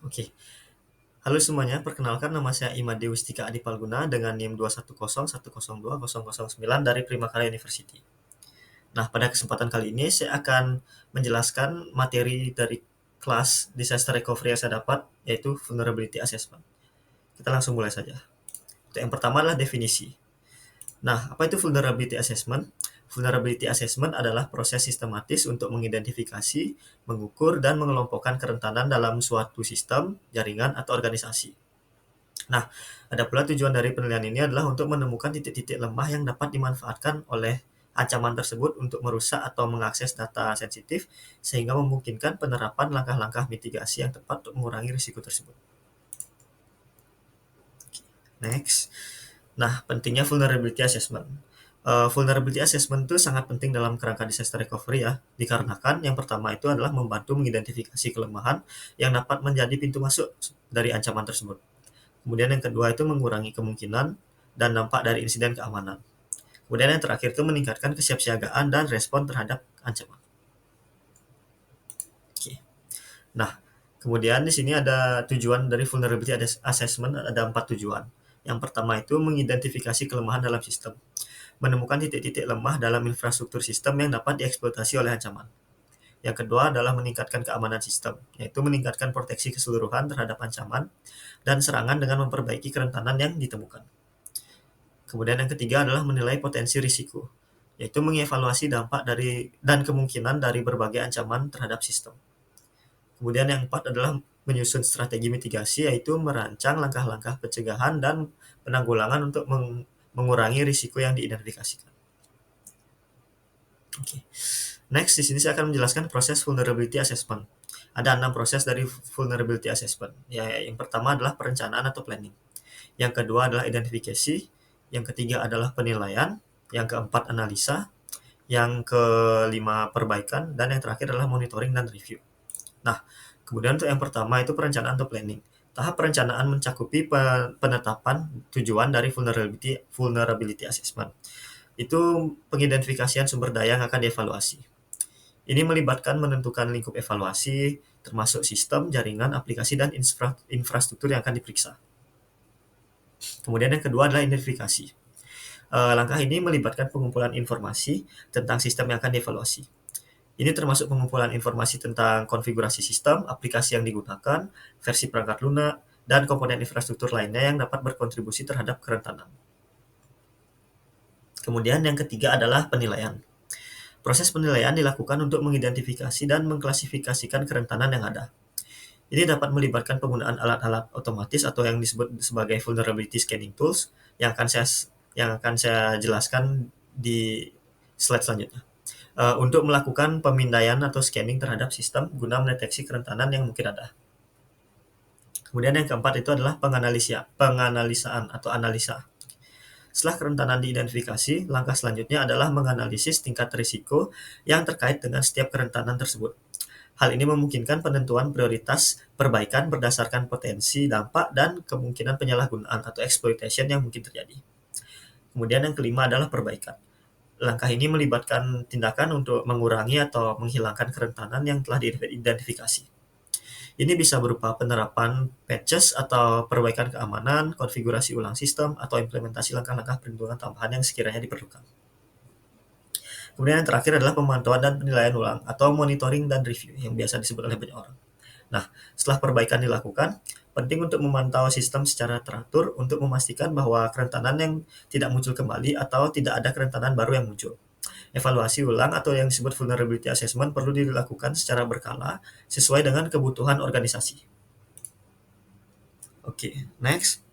Oke, halo semuanya, perkenalkan nama saya Imade Wistika Adipalguna dengan NIM 21010202009 dari Primakala University. Nah, pada kesempatan kali ini saya akan menjelaskan materi dari kelas Disaster Recovery yang saya dapat, yaitu Vulnerability Assessment. Kita langsung mulai saja. Untuk yang pertama adalah definisi. Nah, apa itu vulnerability assessment? Vulnerability assessment adalah proses sistematis untuk mengidentifikasi, mengukur, dan mengelompokkan kerentanan dalam suatu sistem, jaringan, atau organisasi. Nah, ada pula tujuan dari penilaian ini adalah untuk menemukan titik-titik lemah yang dapat dimanfaatkan oleh ancaman tersebut untuk merusak atau mengakses data sensitif, sehingga memungkinkan penerapan langkah-langkah mitigasi yang tepat untuk mengurangi risiko tersebut. Next. Nah, pentingnya vulnerability assessment. Vulnerability assessment itu sangat penting dalam kerangka disaster recovery ya, dikarenakan yang pertama itu adalah membantu mengidentifikasi kelemahan yang dapat menjadi pintu masuk dari ancaman tersebut. Kemudian yang kedua itu mengurangi kemungkinan dan dampak dari insiden keamanan. Kemudian yang terakhir itu meningkatkan kesiapsiagaan dan respon terhadap ancaman. Oke. Nah, kemudian di sini ada tujuan dari vulnerability assessment, ada 4 tujuan. Yang pertama itu mengidentifikasi kelemahan dalam sistem, menemukan titik-titik lemah dalam infrastruktur sistem yang dapat dieksploitasi oleh ancaman. Yang kedua adalah meningkatkan keamanan sistem, yaitu meningkatkan proteksi keseluruhan terhadap ancaman dan serangan dengan memperbaiki kerentanan yang ditemukan. Kemudian yang ketiga adalah menilai potensi risiko, yaitu mengevaluasi dampak dari dan kemungkinan dari berbagai ancaman terhadap sistem. Kemudian yang keempat adalah menyusun strategi mitigasi, yaitu merancang langkah-langkah pencegahan dan penanggulangan untuk mengurangi risiko yang diidentifikasikan. Oke. Next, di sini saya akan menjelaskan proses vulnerability assessment. Ada 6 proses dari vulnerability assessment. Ya, yang pertama adalah perencanaan atau planning. Yang kedua adalah identifikasi. Yang ketiga adalah penilaian. Yang keempat analisa. Yang kelima perbaikan. Dan yang terakhir adalah monitoring dan review. Nah, kemudian untuk yang pertama itu perencanaan atau planning. Tahap perencanaan mencakupi penetapan tujuan dari vulnerability assessment. Itu pengidentifikasian sumber daya yang akan dievaluasi. Ini melibatkan menentukan lingkup evaluasi, termasuk sistem, jaringan, aplikasi, dan infrastruktur yang akan diperiksa. Kemudian yang kedua adalah identifikasi. Langkah ini melibatkan pengumpulan informasi tentang sistem yang akan dievaluasi. Ini termasuk pengumpulan informasi tentang konfigurasi sistem, aplikasi yang digunakan, versi perangkat lunak, dan komponen infrastruktur lainnya yang dapat berkontribusi terhadap kerentanan. Kemudian yang ketiga adalah penilaian. Proses penilaian dilakukan untuk mengidentifikasi dan mengklasifikasikan kerentanan yang ada. Ini dapat melibatkan penggunaan alat-alat otomatis atau yang disebut sebagai vulnerability scanning tools yang akan saya jelaskan di slide selanjutnya. Untuk melakukan pemindaian atau scanning terhadap sistem guna mendeteksi kerentanan yang mungkin ada. Kemudian yang keempat itu adalah penganalisaan atau analisa. Setelah kerentanan diidentifikasi, langkah selanjutnya adalah menganalisis tingkat risiko yang terkait dengan setiap kerentanan tersebut. Hal ini memungkinkan penentuan prioritas perbaikan berdasarkan potensi, dampak, dan kemungkinan penyalahgunaan atau exploitation yang mungkin terjadi. Kemudian yang kelima adalah perbaikan. Langkah ini melibatkan tindakan untuk mengurangi atau menghilangkan kerentanan yang telah diidentifikasi. Ini bisa berupa penerapan patches atau perbaikan keamanan, konfigurasi ulang sistem, atau implementasi langkah-langkah perlindungan tambahan yang sekiranya diperlukan. Kemudian yang terakhir adalah pemantauan dan penilaian ulang atau monitoring dan review yang biasa disebut oleh banyak orang. Nah, setelah perbaikan dilakukan, penting untuk memantau sistem secara teratur untuk memastikan bahwa kerentanan yang tidak muncul kembali atau tidak ada kerentanan baru yang muncul. Evaluasi ulang atau yang disebut vulnerability assessment perlu dilakukan secara berkala sesuai dengan kebutuhan organisasi. Oke, next.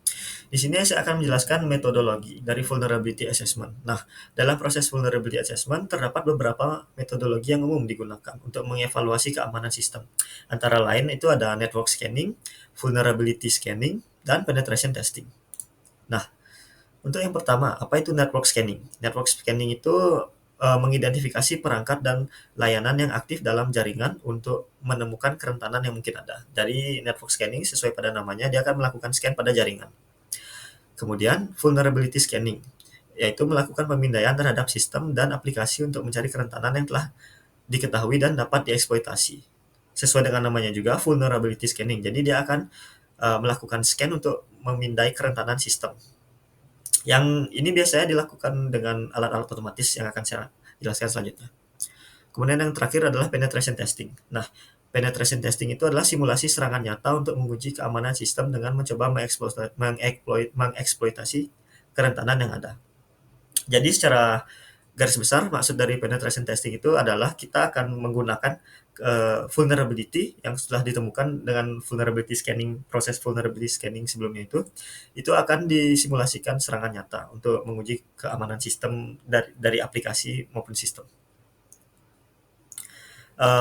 Di sini saya akan menjelaskan metodologi dari vulnerability assessment. Nah, dalam proses vulnerability assessment terdapat beberapa metodologi yang umum digunakan untuk mengevaluasi keamanan sistem. Antara lain itu ada network scanning, vulnerability scanning, dan penetration testing. Nah, untuk yang pertama, apa itu network scanning? Network scanning itu mengidentifikasi perangkat dan layanan yang aktif dalam jaringan untuk menemukan kerentanan yang mungkin ada. Dari network scanning, sesuai pada namanya, dia akan melakukan scan pada jaringan. Kemudian, vulnerability scanning, yaitu melakukan pemindaian terhadap sistem dan aplikasi untuk mencari kerentanan yang telah diketahui dan dapat dieksploitasi. sesuai dengan namanya juga vulnerability scanning. Jadi dia akan melakukan scan untuk memindai kerentanan sistem. Yang ini biasanya dilakukan dengan alat-alat otomatis yang akan saya jelaskan selanjutnya. Kemudian yang terakhir adalah penetration testing. Nah, penetration testing itu adalah simulasi serangan nyata untuk menguji keamanan sistem dengan mencoba mengeksploitasi kerentanan yang ada. Jadi secara garis besar maksud dari penetration testing itu adalah kita akan menggunakan vulnerability yang setelah ditemukan dengan vulnerability scanning, proses vulnerability scanning sebelumnya itu akan disimulasikan serangan nyata untuk menguji keamanan sistem dari aplikasi maupun sistem.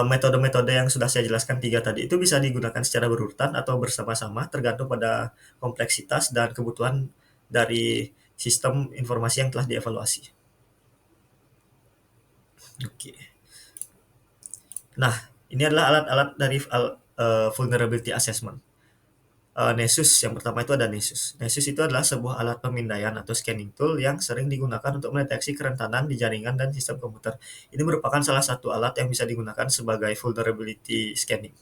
Metode-metode yang sudah saya jelaskan 3 tadi itu bisa digunakan secara berurutan atau bersama-sama tergantung pada kompleksitas dan kebutuhan dari sistem informasi yang telah dievaluasi. Oke. Nah, ini adalah alat-alat dari vulnerability assessment. Nessus yang pertama itu ada Nessus. Nessus itu adalah sebuah alat pemindaian atau scanning tool yang sering digunakan untuk mendeteksi kerentanan di jaringan dan sistem komputer. Ini merupakan salah satu alat yang bisa digunakan sebagai vulnerability scanning.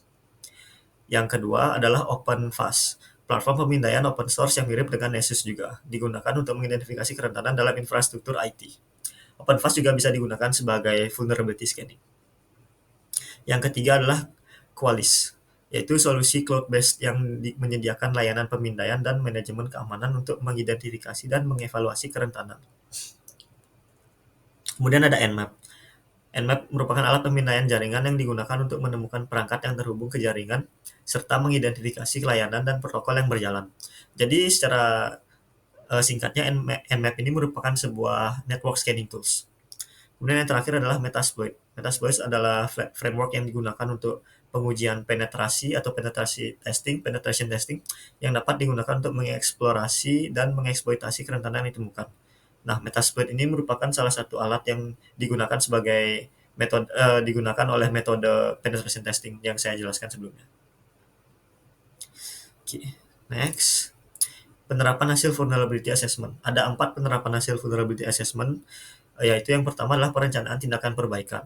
Yang kedua adalah OpenFast, platform pemindaian open source yang mirip dengan Nessus juga, digunakan untuk mengidentifikasi kerentanan dalam infrastruktur IT. OpenFast juga bisa digunakan sebagai vulnerability scanning. Yang ketiga adalah Qualys, yaitu solusi cloud-based yang menyediakan layanan pemindaian dan manajemen keamanan untuk mengidentifikasi dan mengevaluasi kerentanan. Kemudian ada Nmap. Nmap merupakan alat pemindaian jaringan yang digunakan untuk menemukan perangkat yang terhubung ke jaringan serta mengidentifikasi layanan dan protokol yang berjalan. Jadi secara singkatnya Nmap ini merupakan sebuah network scanning tools. Kemudian yang terakhir adalah Metasploit. Metasploit adalah framework yang digunakan untuk pengujian penetrasi atau penetration testing yang dapat digunakan untuk mengeksplorasi dan mengeksploitasi kerentanan yang ditemukan. Nah, Metasploit ini merupakan salah satu alat yang digunakan sebagai digunakan oleh metode penetration testing yang saya jelaskan sebelumnya. Oke, next. Penerapan hasil vulnerability assessment. Ada 4 penerapan hasil vulnerability assessment, yaitu yang pertama adalah perencanaan tindakan perbaikan.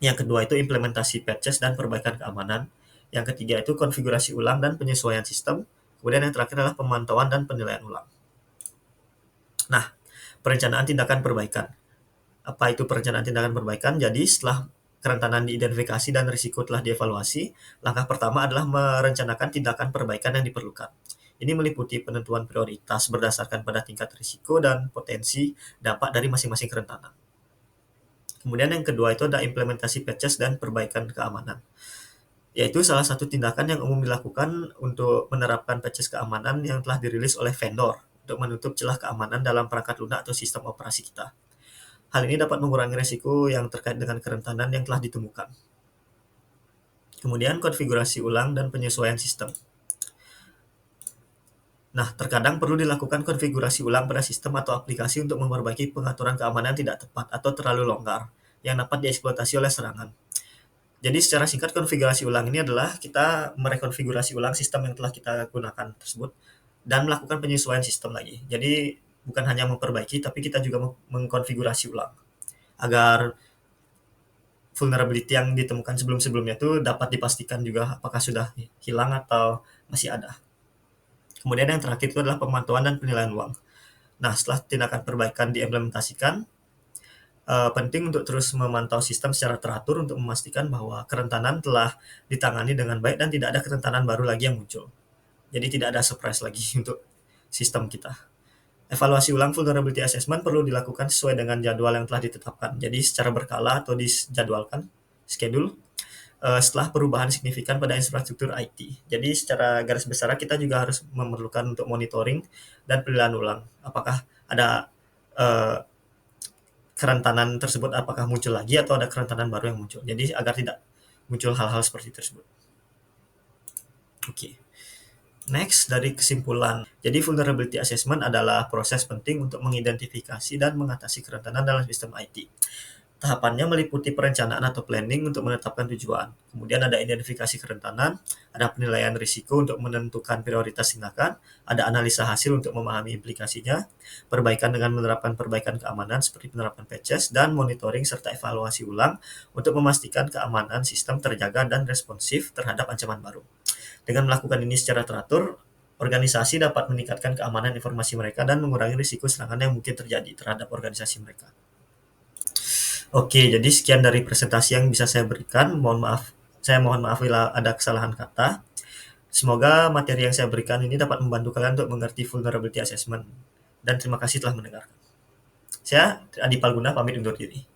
Yang kedua itu implementasi patches dan perbaikan keamanan. Yang ketiga itu konfigurasi ulang dan penyesuaian sistem. Kemudian yang terakhir adalah pemantauan dan penilaian ulang. Nah, perencanaan tindakan perbaikan. Apa itu perencanaan tindakan perbaikan? Jadi setelah kerentanan diidentifikasi dan risiko telah dievaluasi, langkah pertama adalah merencanakan tindakan perbaikan yang diperlukan. Ini meliputi penentuan prioritas berdasarkan pada tingkat risiko dan potensi dampak dari masing-masing kerentanan. Kemudian yang kedua itu ada implementasi patches dan perbaikan keamanan, yaitu salah satu tindakan yang umum dilakukan untuk menerapkan patches keamanan yang telah dirilis oleh vendor untuk menutup celah keamanan dalam perangkat lunak atau sistem operasi kita. Hal ini dapat mengurangi risiko yang terkait dengan kerentanan yang telah ditemukan. Kemudian konfigurasi ulang dan penyesuaian sistem. Nah, terkadang perlu dilakukan konfigurasi ulang pada sistem atau aplikasi untuk memperbaiki pengaturan keamanan tidak tepat atau terlalu longgar yang dapat dieksploitasi oleh serangan. Jadi secara singkat konfigurasi ulang ini adalah kita merekonfigurasi ulang sistem yang telah kita gunakan tersebut dan melakukan penyesuaian sistem lagi. Jadi bukan hanya memperbaiki tapi kita juga mengkonfigurasi ulang agar vulnerability yang ditemukan sebelum-sebelumnya itu dapat dipastikan juga apakah sudah hilang atau masih ada. Kemudian yang terakhir itu adalah pemantauan dan penilaian ulang. Nah, setelah tindakan perbaikan diimplementasikan, penting untuk terus memantau sistem secara teratur untuk memastikan bahwa kerentanan telah ditangani dengan baik dan tidak ada kerentanan baru lagi yang muncul. Jadi tidak ada surprise lagi untuk sistem kita. Evaluasi ulang vulnerability assessment perlu dilakukan sesuai dengan jadwal yang telah ditetapkan. Jadi secara berkala atau dijadwalkan, schedule, setelah perubahan signifikan pada infrastruktur IT. Jadi secara garis besar kita juga harus memerlukan untuk monitoring dan penilaian ulang. Apakah ada kerentanan tersebut apakah muncul lagi atau ada kerentanan baru yang muncul. Jadi agar tidak muncul hal-hal seperti tersebut. Oke. Next, dari kesimpulan. Jadi vulnerability assessment adalah proses penting untuk mengidentifikasi dan mengatasi kerentanan dalam sistem IT. Tahapannya meliputi perencanaan atau planning untuk menetapkan tujuan. Kemudian ada identifikasi kerentanan, ada penilaian risiko untuk menentukan prioritas tindakan, ada analisa hasil untuk memahami implikasinya, perbaikan dengan menerapkan perbaikan keamanan seperti penerapan patches, dan monitoring serta evaluasi ulang untuk memastikan keamanan sistem terjaga dan responsif terhadap ancaman baru. Dengan melakukan ini secara teratur, organisasi dapat meningkatkan keamanan informasi mereka dan mengurangi risiko serangan yang mungkin terjadi terhadap organisasi mereka. Oke, jadi sekian dari presentasi yang bisa saya berikan. Saya mohon maaf bila ada kesalahan kata. Semoga materi yang saya berikan ini dapat membantu kalian untuk mengerti vulnerability assessment. Dan terima kasih telah mendengarkan. Saya Adi Palguna pamit undur diri.